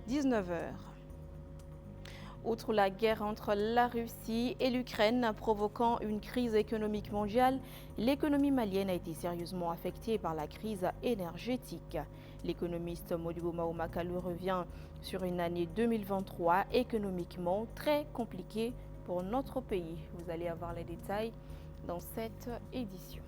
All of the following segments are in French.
19 heures. Outre la guerre entre la Russie et l'Ukraine provoquant une crise économique mondiale, l'économie malienne a été sérieusement affectée par la crise énergétique. L'économiste Modibo Mahamat-Kallou revient sur une année 2023 économiquement très compliquée pour notre pays. Vous allez avoir les détails dans cette édition.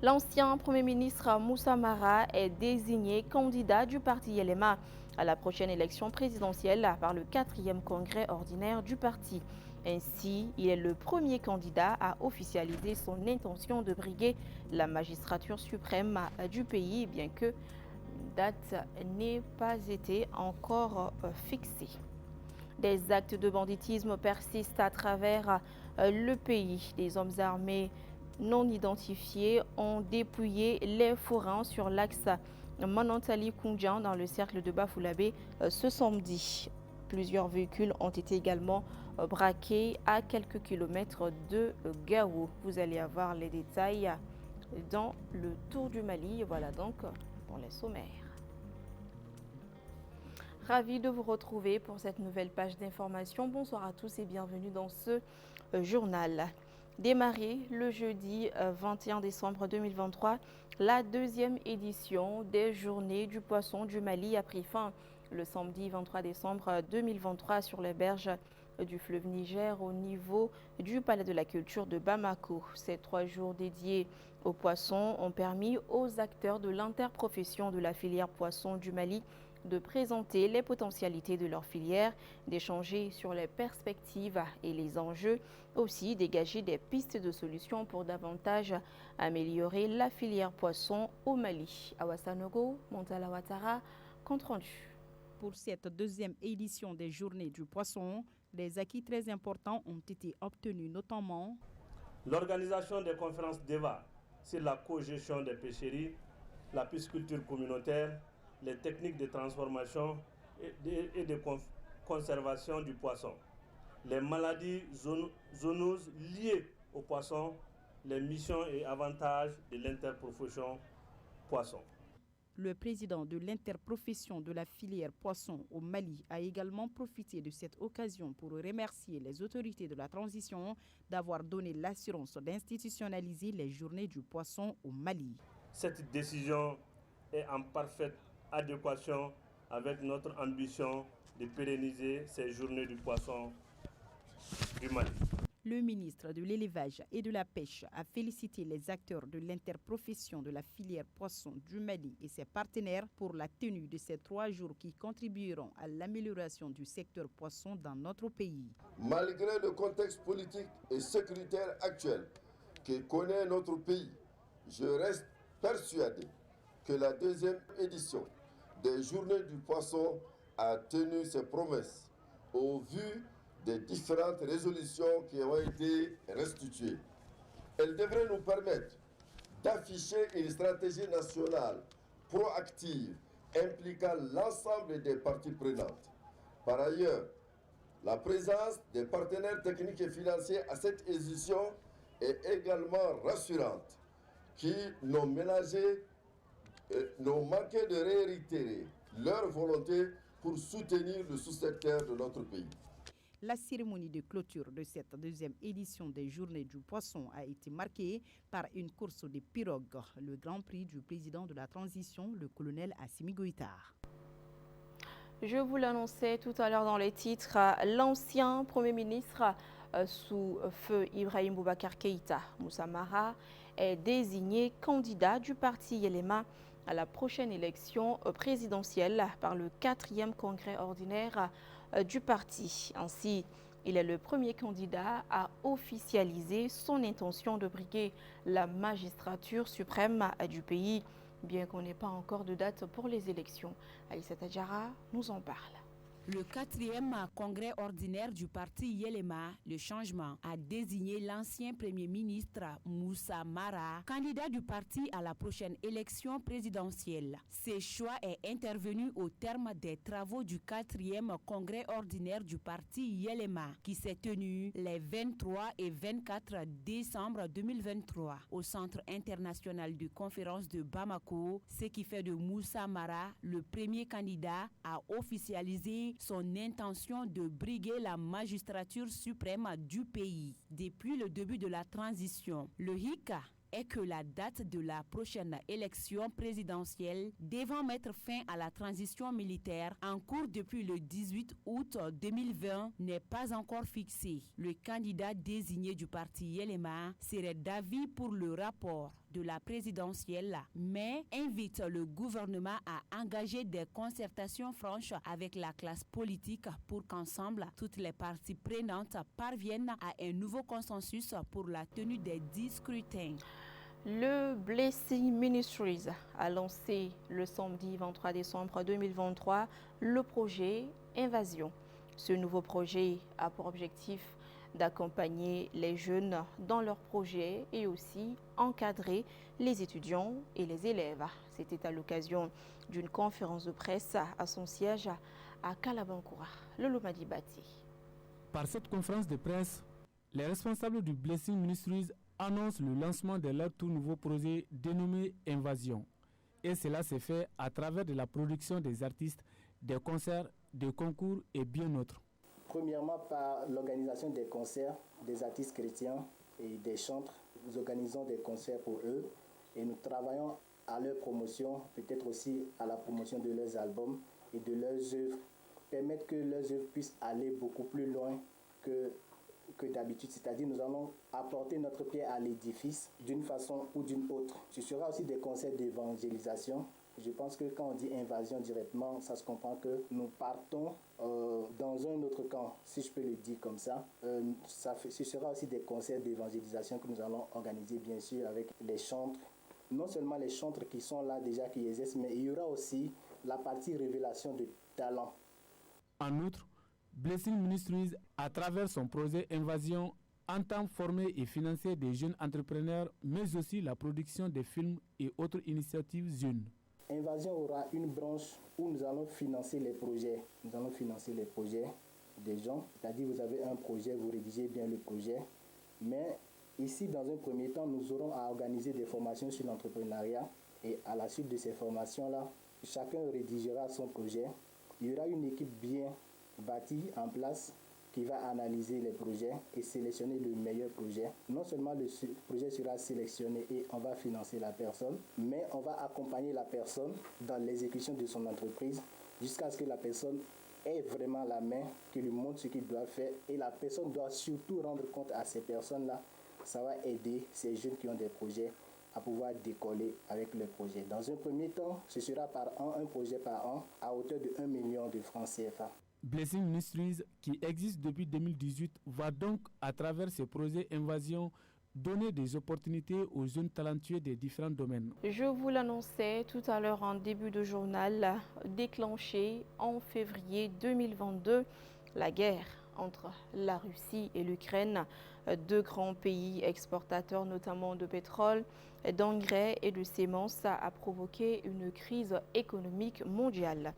L'ancien Premier ministre Moussa Mara est désigné candidat du parti Yelema à la prochaine élection présidentielle par le 4e congrès ordinaire du parti. Ainsi, il est le premier candidat à officialiser son intention de briguer la magistrature suprême du pays, bien que une date n'ait pas été encore fixée. Des actes de banditisme persistent à travers le pays. Des hommes armés non identifiés ont dépouillé les forains sur l'axe Manantali-Koundjan dans le cercle de Bafoulabé ce samedi. Plusieurs véhicules ont été également braqués à quelques kilomètres de Gao. Vous allez avoir les détails dans le Tour du Mali. Voilà donc pour les sommaires. Ravi de vous retrouver pour cette nouvelle page d'information. Bonsoir à tous et bienvenue dans ce journal. Démarré le jeudi 21 décembre 2023, la deuxième édition des Journées du Poisson du Mali a pris fin le samedi 23 décembre 2023 sur les berges du fleuve Niger au niveau du Palais de la Culture de Bamako. Ces 3 jours dédiés aux poissons ont permis aux acteurs de l'interprofession de la filière poisson du Mali de présenter les potentialités de leur filière, d'échanger sur les perspectives et les enjeux, aussi dégager des pistes de solutions pour davantage améliorer la filière poisson au Mali. Awasanogo, Montala Ouattara, compte rendu. Pour cette deuxième édition des Journées du Poisson, des acquis très importants ont été obtenus, notamment l'organisation des conférences débat sur la cogestion des pêcheries, la pisciculture communautaire, les techniques de transformation et de conservation du poisson, les maladies zoonoses liées au poisson, les missions et avantages de l'interprofession poisson. Le président de l'interprofession de la filière poisson au Mali a également profité de cette occasion pour remercier les autorités de la transition d'avoir donné l'assurance d'institutionnaliser les Journées du Poisson au Mali. Cette décision est en parfaite adéquation avec notre ambition de pérenniser ces Journées du Poisson du Mali. Le ministre de l'Élevage et de la Pêche a félicité les acteurs de l'interprofession de la filière poisson du Mali et ses partenaires pour la tenue de ces 3 jours qui contribueront à l'amélioration du secteur poisson dans notre pays. Malgré le contexte politique et sécuritaire actuel que connaît notre pays, je reste persuadé que la deuxième édition des Journées du Poisson a tenu ses promesses au vu des différentes résolutions qui ont été restituées. Elle devrait nous permettre d'afficher une stratégie nationale proactive impliquant l'ensemble des parties prenantes. Par ailleurs, la présence des partenaires techniques et financiers à cette édition est également rassurante, qui n'ont manqué de réitérer leur volonté pour soutenir le sous-secteur de notre pays. La cérémonie de clôture de cette deuxième édition des Journées du Poisson a été marquée par une course de pirogues, le grand prix du président de la transition, le colonel Assimi Goïta. Je vous l'annonçais tout à l'heure dans les titres, l'ancien Premier ministre sous feu Ibrahim Boubacar Keïta, Moussa Mara, est désigné candidat du parti Yelema à la prochaine élection présidentielle par le 4e congrès ordinaire du parti. Ainsi, il est le premier candidat à officialiser son intention de briguer la magistrature suprême du pays, bien qu'on n'ait pas encore de date pour les élections. Aïssata Diarra nous en parle. Le 4e congrès ordinaire du parti Yelema, le changement, a désigné l'ancien premier ministre Moussa Mara, candidat du parti à la prochaine élection présidentielle. Ce choix est intervenu au terme des travaux du 4e congrès ordinaire du parti Yelema, qui s'est tenu les 23 et 24 décembre 2023 au Centre international de conférence de Bamako, ce qui fait de Moussa Mara le premier candidat à officialiser son intention de briguer la magistrature suprême du pays. Depuis le début de la transition, le hic est que la date de la prochaine élection présidentielle devant mettre fin à la transition militaire en cours depuis le 18 août 2020 n'est pas encore fixée. Le candidat désigné du parti Yelema serait d'avis pour le rapport de la présidentielle, mais invite le gouvernement à engager des concertations franches avec la classe politique pour qu'ensemble, toutes les parties prenantes parviennent à un nouveau consensus pour la tenue des 10 scrutins. Le Blessing Ministries a lancé le samedi 23 décembre 2023 le projet Invasion. Ce nouveau projet a pour objectif d'accompagner les jeunes dans leurs projets et aussi encadrer les étudiants et les élèves. C'était à l'occasion d'une conférence de presse à son siège à Kalabankoura. Lolo Madibati. Par cette conférence de presse, les responsables du Blessing Ministries annoncent le lancement de leur tout nouveau projet dénommé Invasion. Et cela s'est fait à travers de la production des artistes, des concerts, des concours et bien d'autres. Premièrement, par l'organisation des concerts des artistes chrétiens et des chantres. Nous organisons des concerts pour eux et nous travaillons à leur promotion, peut-être aussi à la promotion de leurs albums et de leurs œuvres. Permettre que leurs œuvres puissent aller beaucoup plus loin que d'habitude. C'est-à-dire nous allons apporter notre pierre à l'édifice d'une façon ou d'une autre. Ce sera aussi des concerts d'évangélisation. Je pense que quand on dit invasion directement, ça se comprend que nous partons dans un autre camp, si je peux le dire comme ça. Ce sera aussi des concerts d'évangélisation que nous allons organiser, bien sûr, avec les chantres. Non seulement les chantres qui sont là déjà, qui exercent, mais il y aura aussi la partie révélation de talent. En outre, Blessing Ministries, à travers son projet Invasion, entend former et financer des jeunes entrepreneurs, mais aussi la production de films et autres initiatives jeunes. Invasion aura une branche où nous allons financer les projets. Nous allons financer les projets des gens. C'est-à-dire, vous avez un projet, vous rédigez bien le projet. Mais ici, dans un premier temps, nous aurons à organiser des formations sur l'entrepreneuriat. Et à la suite de ces formations-là, chacun rédigera son projet. Il y aura une équipe bien bâtie en place qui va analyser les projets et sélectionner le meilleur projet. Non seulement le projet sera sélectionné et on va financer la personne, mais on va accompagner la personne dans l'exécution de son entreprise jusqu'à ce que la personne ait vraiment la main, qui lui montre ce qu'il doit faire. Et la personne doit surtout rendre compte à ces personnes-là. Ça va aider ces jeunes qui ont des projets à pouvoir décoller avec le projet. Dans un premier temps, ce sera par an, un projet par an, à hauteur de 1 million de francs CFA. Blessing Ministries, qui existe depuis 2018, va donc, à travers ses projets Invasion, donner des opportunités aux jeunes talentueux des différents domaines. Je vous l'annonçais tout à l'heure en début de journal, déclenché en février 2022, la guerre entre la Russie et l'Ukraine, deux grands pays exportateurs notamment de pétrole, d'engrais et de semences, a provoqué une crise économique mondiale.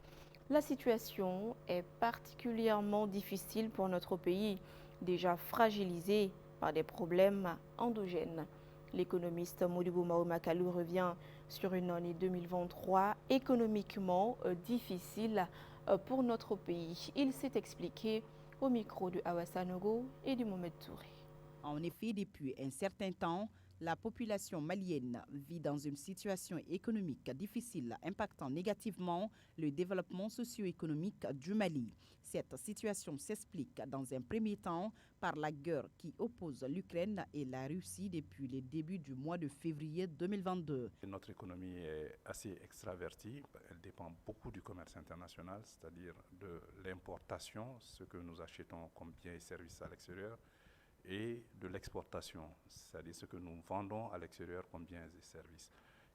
La situation est particulièrement difficile pour notre pays, déjà fragilisé par des problèmes endogènes. L'économiste Modibo Mahamadou revient sur une année 2023 économiquement difficile pour notre pays. Il s'est expliqué au micro de Awa Sanogo et du Mohamed Touré. En effet, depuis un certain temps, la population malienne vit dans une situation économique difficile, impactant négativement le développement socio-économique du Mali. Cette situation s'explique dans un premier temps par la guerre qui oppose l'Ukraine et la Russie depuis le début du mois de février 2022. Notre économie est assez extravertie, elle dépend beaucoup du commerce international, c'est-à-dire de l'importation, ce que nous achetons comme biens et services à l'extérieur, et de l'exportation, c'est-à-dire ce que nous vendons à l'extérieur comme biens et services.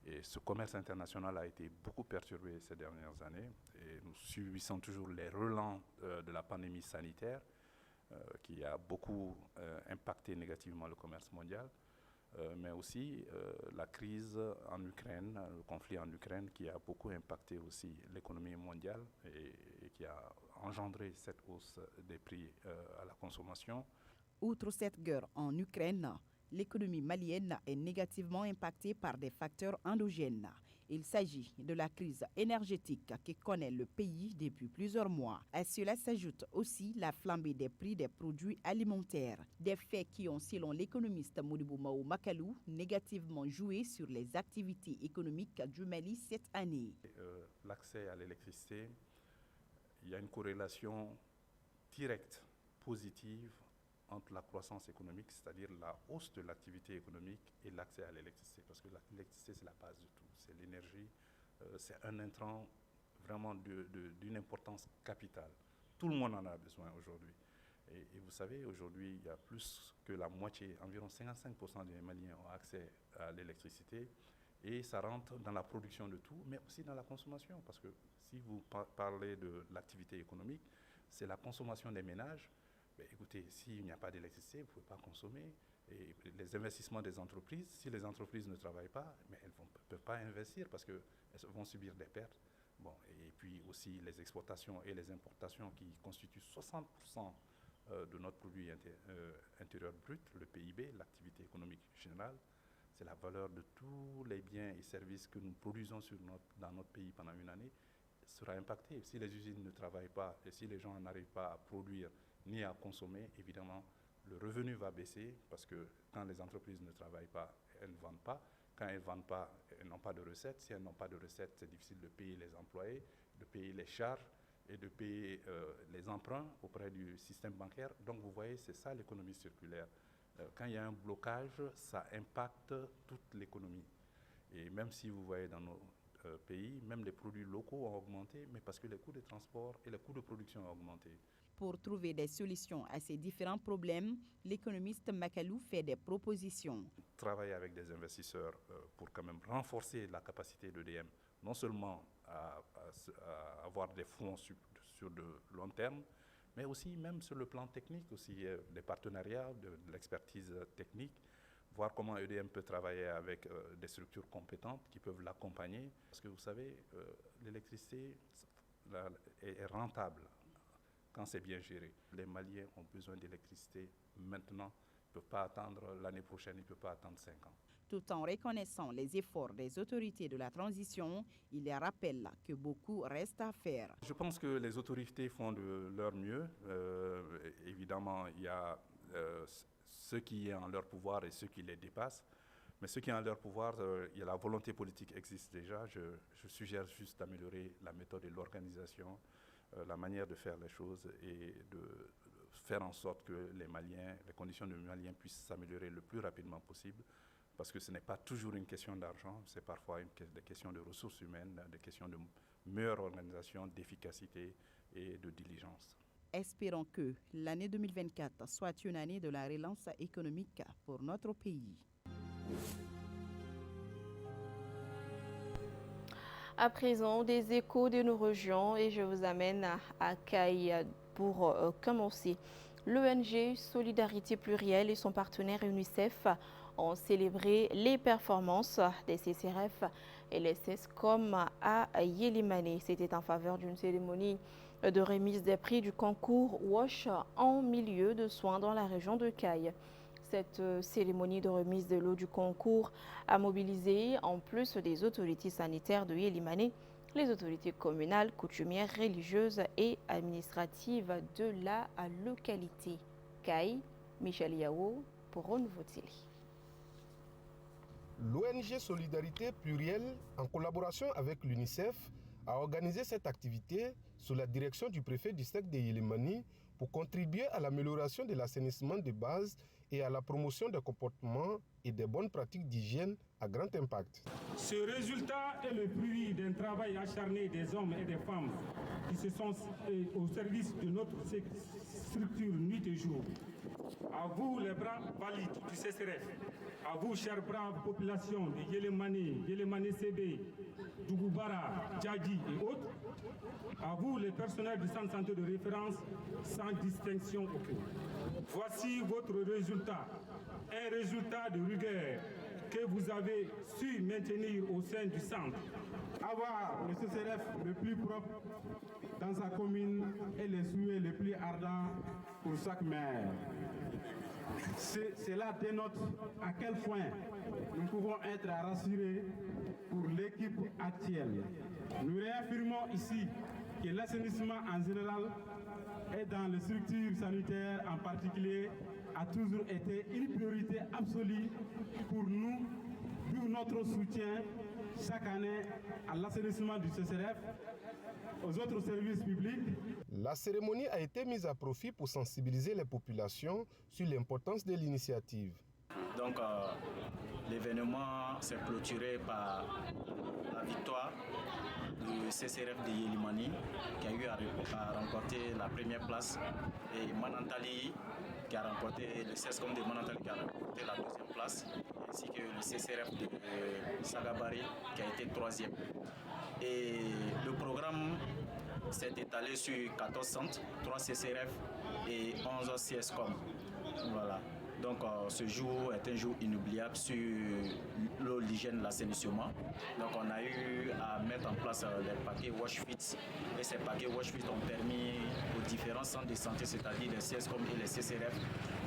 Et ce commerce international a été beaucoup perturbé ces dernières années. Et nous subissons toujours les relents de la pandémie sanitaire qui a beaucoup impacté négativement le commerce mondial. Mais aussi la crise en Ukraine, le conflit en Ukraine qui a beaucoup impacté aussi l'économie mondiale et qui a engendré cette hausse des prix à la consommation. Outre cette guerre en Ukraine, l'économie malienne est négativement impactée par des facteurs endogènes. Il s'agit de la crise énergétique que connaît le pays depuis plusieurs mois. À cela s'ajoute aussi la flambée des prix des produits alimentaires. Des faits qui ont, selon l'économiste Modibo Mao Makalou, négativement joué sur les activités économiques du Mali cette année. L'accès à l'électricité, il y a une corrélation directe, positive, entre la croissance économique, c'est-à-dire la hausse de l'activité économique et l'accès à l'électricité. Parce que l'électricité, c'est la base de tout. C'est l'énergie, c'est un intrant vraiment d'une importance capitale. Tout le monde en a besoin aujourd'hui. Et vous savez, aujourd'hui, il y a plus que la moitié, environ 55% des Maliens ont accès à l'électricité. Et ça rentre dans la production de tout, mais aussi dans la consommation. Parce que si vous parlez de l'activité économique, c'est la consommation des ménages. Mais écoutez, s'il n'y a pas d'électricité, vous ne pouvez pas consommer. Et les investissements des entreprises, si les entreprises ne travaillent pas, mais elles ne peuvent pas investir parce qu'elles vont subir des pertes. Bon, et puis aussi les exportations et les importations qui constituent 60% de notre produit intérieur brut, le PIB, l'activité économique générale. C'est la valeur de tous les biens et services que nous produisons dans notre pays pendant une année sera impactée. Si les usines ne travaillent pas et si les gens n'arrivent pas à produire ni à consommer, évidemment, le revenu va baisser parce que quand les entreprises ne travaillent pas, elles ne vendent pas. Quand elles ne vendent pas, elles n'ont pas de recettes. Si elles n'ont pas de recettes, c'est difficile de payer les employés, de payer les charges et de payer les emprunts auprès du système bancaire. Donc vous voyez, c'est ça l'économie circulaire. Quand il y a un blocage, ça impacte toute l'économie. Et même si vous voyez dans nos pays, même les produits locaux ont augmenté, mais parce que les coûts de transport et les coûts de production ont augmenté. Pour trouver des solutions à ces différents problèmes, l'économiste Makalou fait des propositions. Travailler avec des investisseurs pour quand même renforcer la capacité d'EDM, non seulement à avoir des fonds sur de long terme, mais aussi même sur le plan technique, aussi des partenariats, de l'expertise technique, voir comment EDM peut travailler avec des structures compétentes qui peuvent l'accompagner. Parce que vous savez, l'électricité est rentable quand c'est bien géré. Les Maliens ont besoin d'électricité maintenant. Ils ne peuvent pas attendre l'année prochaine, ils ne peuvent pas attendre 5 ans. Tout en reconnaissant les efforts des autorités de la transition, il les rappelle que beaucoup reste à faire. Je pense que les autorités font de leur mieux. Évidemment, il y a ce qui est en leur pouvoir et ceux qui les dépassent. Mais ce qui est en leur pouvoir, il y a la volonté politique existe déjà. Je suggère juste d'améliorer la méthode et l'organisation, la manière de faire les choses et de faire en sorte que les conditions des Maliens puissent s'améliorer le plus rapidement possible. Parce que ce n'est pas toujours une question d'argent, c'est parfois des questions de ressources humaines, des questions de meilleure organisation, d'efficacité et de diligence. Espérons que l'année 2024 soit une année de la relance économique pour notre pays. À présent, des échos de nos régions et je vous amène à Caille pour commencer. L'ONG Solidarité Plurielle et son partenaire UNICEF ont célébré les performances des CCRF et les CESCOM à Yélimane. C'était en faveur d'une cérémonie de remise des prix du concours WASH en milieu de soins dans la région de Caille. Cette cérémonie de remise de lot du concours a mobilisé, en plus des autorités sanitaires de Yélimane, les autorités communales, coutumières, religieuses et administratives de la localité. Caille, Michel Yao pour Renouveau Télé. L'ONG Solidarité Plurielle, en collaboration avec l'UNICEF, a organisé cette activité sous la direction du préfet du district de Yélimane pour contribuer à l'amélioration de l'assainissement de base et à la promotion des comportements et des bonnes pratiques d'hygiène à grand impact. Ce résultat est le fruit d'un travail acharné des hommes et des femmes qui se sont au service de notre structure nuit et jour. À vous les bras valides du CCRF, à vous chères braves populations de Yélémané CB, Dougoubara, Djadji et autres, à vous les personnels du centre de santé de référence sans distinction aucune. Voici votre résultat, un résultat de rigueur que vous avez su maintenir au sein du centre. Avoir le CCRF le plus propre dans sa commune et les souhaits les plus ardents pour chaque maire. Cela dénote à quel point nous pouvons être rassurés pour l'équipe actuelle. Nous réaffirmons ici que l'assainissement en général et dans les structures sanitaires en particulier a toujours été une priorité absolue pour nous, d'où notre soutien chaque année à l'assainissement du CCRF, aux autres services publics. La cérémonie a été mise à profit pour sensibiliser les populations sur l'importance de l'initiative. Donc l'événement s'est clôturé par la victoire du CCRF de Yélimani qui a eu à remporter la première place et Manantali qui a remporté le CESCOM de Manantali qui a remporté la deuxième place ainsi que le CCRF de Sagabari qui a été troisième. Et le programme s'est étalé sur 14 centres, 3 CCRF et 11 CSCOM. Voilà. Donc ce jour est un jour inoubliable sur l'eau, l'hygiène, l'assainissement. Donc on a eu à mettre en place les paquets WashFit et ces paquets WashFit ont permis aux différents centres de santé, c'est-à-dire les CSCOM et les CCRF,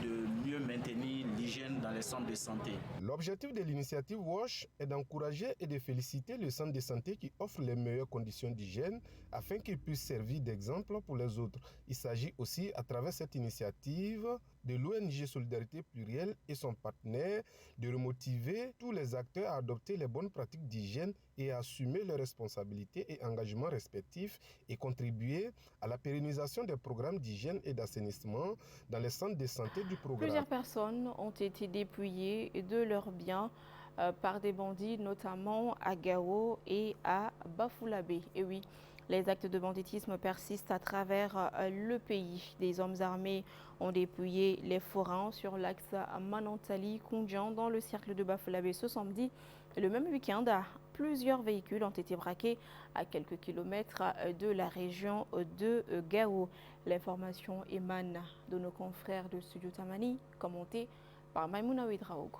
de mieux maintenir l'hygiène dans les centres de santé. L'objectif de l'initiative WASH est d'encourager et de féliciter le centre de santé qui offre les meilleures conditions d'hygiène afin qu'il puisse servir d'exemple pour les autres. Il s'agit aussi, à travers cette initiative, de l'ONG Solidarité Plurielle et son partenaire de remotiver tous les acteurs à adopter les bonnes pratiques d'hygiène et à assumer leurs responsabilités et engagements respectifs et contribuer à la pérennisation des programmes d'hygiène et d'assainissement dans les centres de santé du programme. Plusieurs personnes ont été dépouillées de leurs biens par des bandits, notamment à Gao et à Bafulabe. Et oui, les actes de banditisme persistent à travers le pays. Des hommes armés ont dépouillé les forains sur l'axe Manantali-Koundjan dans le cercle de Bafulabe ce samedi. Le même week-end, plusieurs véhicules ont été braqués à quelques kilomètres de la région de Gao. L'information émane de nos confrères de Studio Tamani, commentée par Maïmouna Ouedraogo.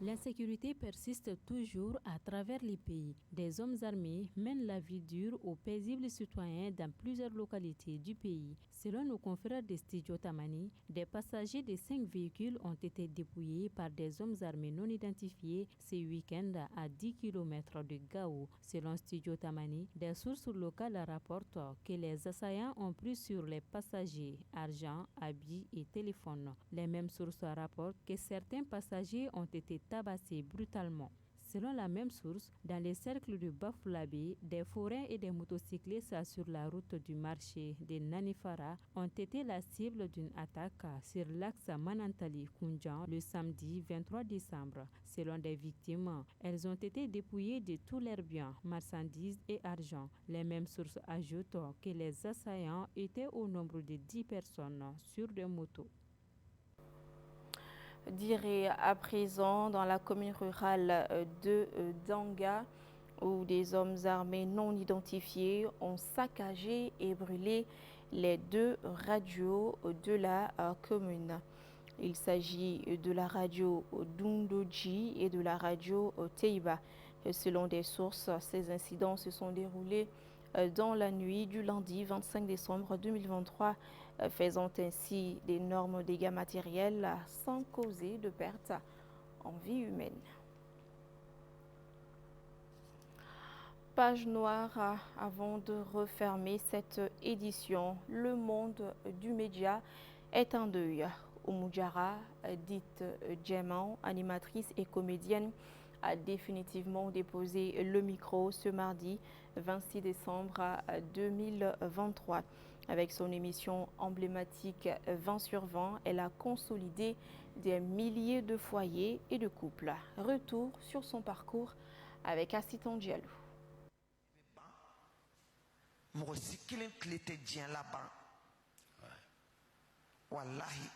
L'insécurité persiste toujours à travers les pays. Des hommes armés mènent la vie dure aux paisibles citoyens dans plusieurs localités du pays. Selon nos confrères de Studio Tamani, des passagers de 5 véhicules ont été dépouillés par des hommes armés non identifiés ce week-end à 10 km de Gao. Selon Studio Tamani, des sources locales rapportent que les assaillants ont pris sur les passagers argent, habits et téléphones. Les mêmes sources rapportent que certains passagers ont été tabassés brutalement. Selon la même source, dans les cercles de Bafulabe, des forains et des motocyclistes sur la route du marché de Nanifara ont été la cible d'une attaque sur l'axe Manantali-Koundjan le samedi 23 décembre. Selon des victimes, elles ont été dépouillées de tous leurs biens, marchandises et argent. Les mêmes sources ajoutent que les assaillants étaient au nombre de 10 personnes sur des motos. Dirait à présent dans la commune rurale de Danga où des hommes armés non identifiés ont saccagé et brûlé les 2 radios de la commune. Il s'agit de la radio Dundoji et de la radio Teiba. Selon des sources, ces incidents se sont déroulés dans la nuit du lundi 25 décembre 2023, faisant ainsi d'énormes dégâts matériels sans causer de perte en vie humaine. Page noire avant de refermer cette édition. Le monde du média est en deuil. Oumou Diarra, dite Djemman, animatrice et comédienne, a définitivement déposé le micro ce mardi 26 décembre 2023. Avec son émission emblématique 20 sur 20, elle a consolidé des milliers de foyers et de couples. Retour sur son parcours avec Assitan Diallo. wallahi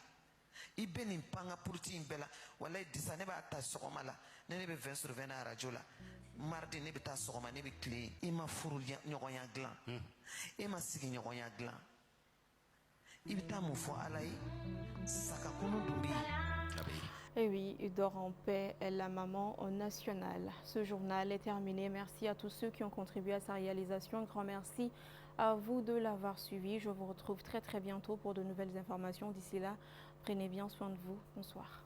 i bɛ nin pan ka puruti in bɛɛ la wallahi disa ne b'a ta sɔgɔma la ne bɛ 20 sur 20 na radio la mardi ne bɛ taa sɔgɔma ne bɛ tile i ma furu ɲɔgɔnya dilan e ma sigi ɲɔgɔnya dilan i bɛ taa mun fɔ ala ye sakakunu dun bɛ yen. Et oui, il dort en paix, la maman nationale. Ce journal est terminé. Merci à tous ceux qui ont contribué à sa réalisation. Un grand merci à vous de l'avoir suivi. Je vous retrouve très bientôt pour de nouvelles informations. D'ici là, prenez bien soin de vous. Bonsoir.